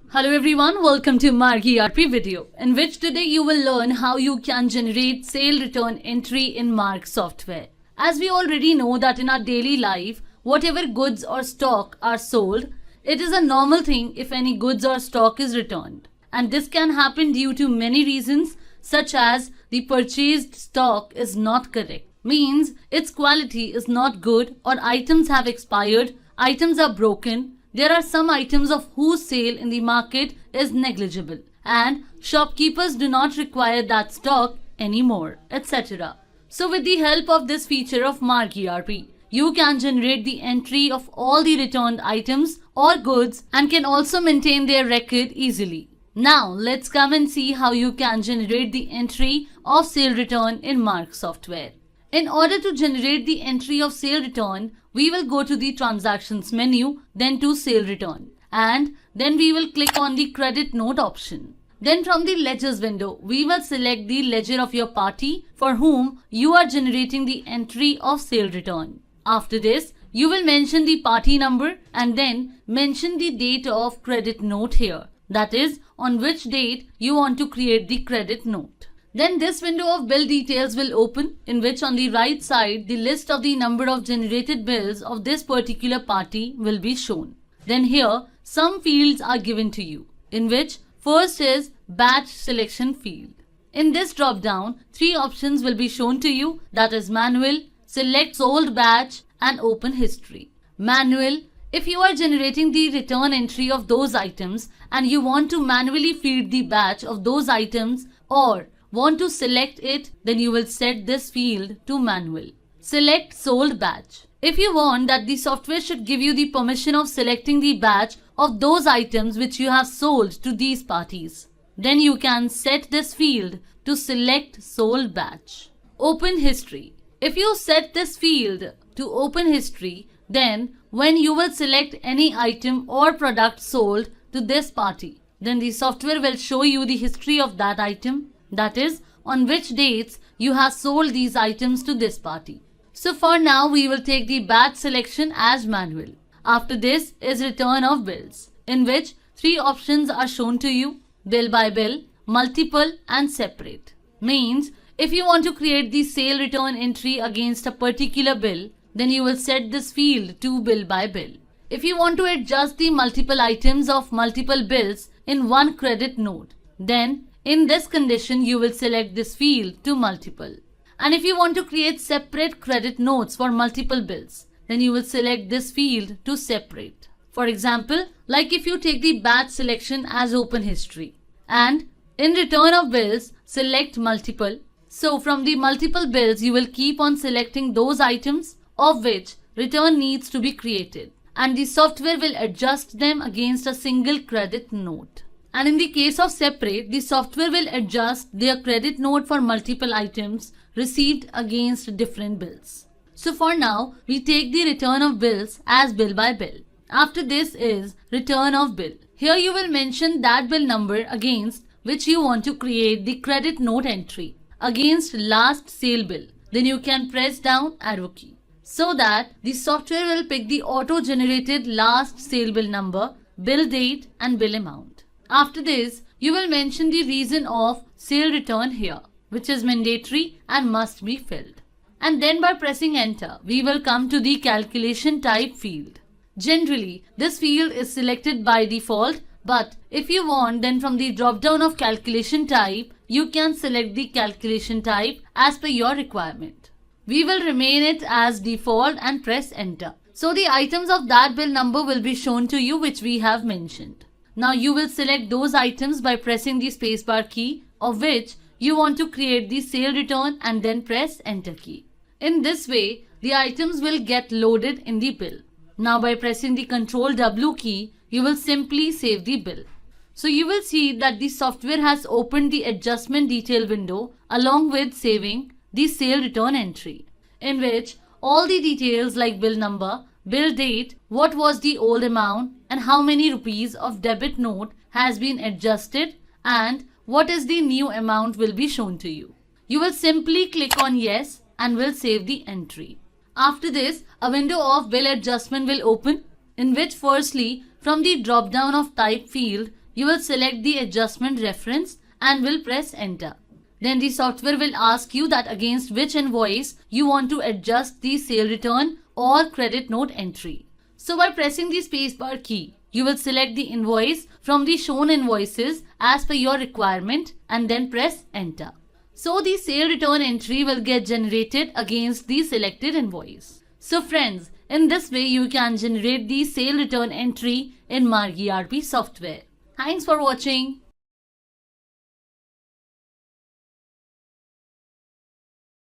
Hello everyone, welcome to Margi RP video, in which today you will learn how you can generate sale return entry in Marg software. As we already know that in our daily life, whatever goods or stock are sold, it is a normal thing if any goods or stock is returned. And this can happen due to many reasons, such as the purchased stock is not correct, means its quality is not good, or items have expired, items are broken. There are some items of whose sale in the market is negligible and shopkeepers do not require that stock anymore, etc. So with the help of this feature of Marg ERP, you can generate the entry of all the returned items or goods and can also maintain their record easily. Now let's come and see how you can generate the entry of sale return in Marg software. In order to generate the entry of sale return, we will go to the transactions menu, then to sale return, and then we will click on the credit note option. Then from the ledgers window, we will select the ledger of your party for whom you are generating the entry of sale return. After this, you will mention the party number and then mention the date of credit note here. That is, on which date you want to create the credit note. Then this window of bill details will open, in which on the right side the list of the number of generated bills of this particular party will be shown. Then here some fields are given to you, in which first is batch selection field. In this drop down, three options will be shown to you, that is manual, select sold batch and open history. Manual: if you are generating the return entry of those items and you want to manually feed the batch of those items or want to select it, then you will set this field to manual. Select sold batch: if you want that the software should give you the permission of selecting the batch of those items which you have sold to these parties, then you can set this field to select sold batch. Open history: if you set this field to open history, then when you will select any item or product sold to this party, then the software will show you the history of that item, that is, on which dates you have sold these items to this party. So for now we will take the batch selection as manual. After this is return of bills, in which three options are shown to you: bill by bill, multiple and separate. Means if you want to create the sale return entry against a particular bill, then you will set this field to bill by bill. If you want to adjust the multiple items of multiple bills in one credit note, then in this condition, you will select this field to multiple. And if you want to create separate credit notes for multiple bills, then you will select this field to separate. For example, like if you take the batch selection as open history and in return of bills, select multiple. So from the multiple bills, you will keep on selecting those items of which return needs to be created, and the software will adjust them against a single credit note. And in the case of separate, the software will adjust their credit note for multiple items received against different bills. So for now, we take the return of bills as bill by bill. After this is return of bill. Here you will mention that bill number against which you want to create the credit note entry against last sale bill. Then you can press down arrow key so that the software will pick the auto-generated last sale bill number, bill date and bill amount. After this, you will mention the reason of sale return here, which is mandatory and must be filled. And then by pressing enter, we will come to the calculation type field. Generally, this field is selected by default, but if you want, then from the drop down of calculation type, you can select the calculation type as per your requirement. We will remain it as default and press enter. So the items of that bill number will be shown to you which we have mentioned. Now you will select those items by pressing the spacebar key of which you want to create the sale return and then press enter key. In this way, the items will get loaded in the bill. Now by pressing the Ctrl W key, you will simply save the bill. So you will see that the software has opened the adjustment detail window along with saving the sale return entry, in which all the details like bill number, bill date, what was the old amount and how many rupees of debit note has been adjusted and what is the new amount will be shown to you. You will simply click on yes and will save the entry. After this, a window of bill adjustment will open, in which firstly from the drop down of type field you will select the adjustment reference and will press enter. Then the software will ask you that against which invoice you want to adjust the sale return or credit note entry. So by pressing the spacebar key, you will select the invoice from the shown invoices as per your requirement and then press enter. So the sale return entry will get generated against the selected invoice. So friends, in this way you can generate the sale return entry in Margi ERP software. Thanks for watching.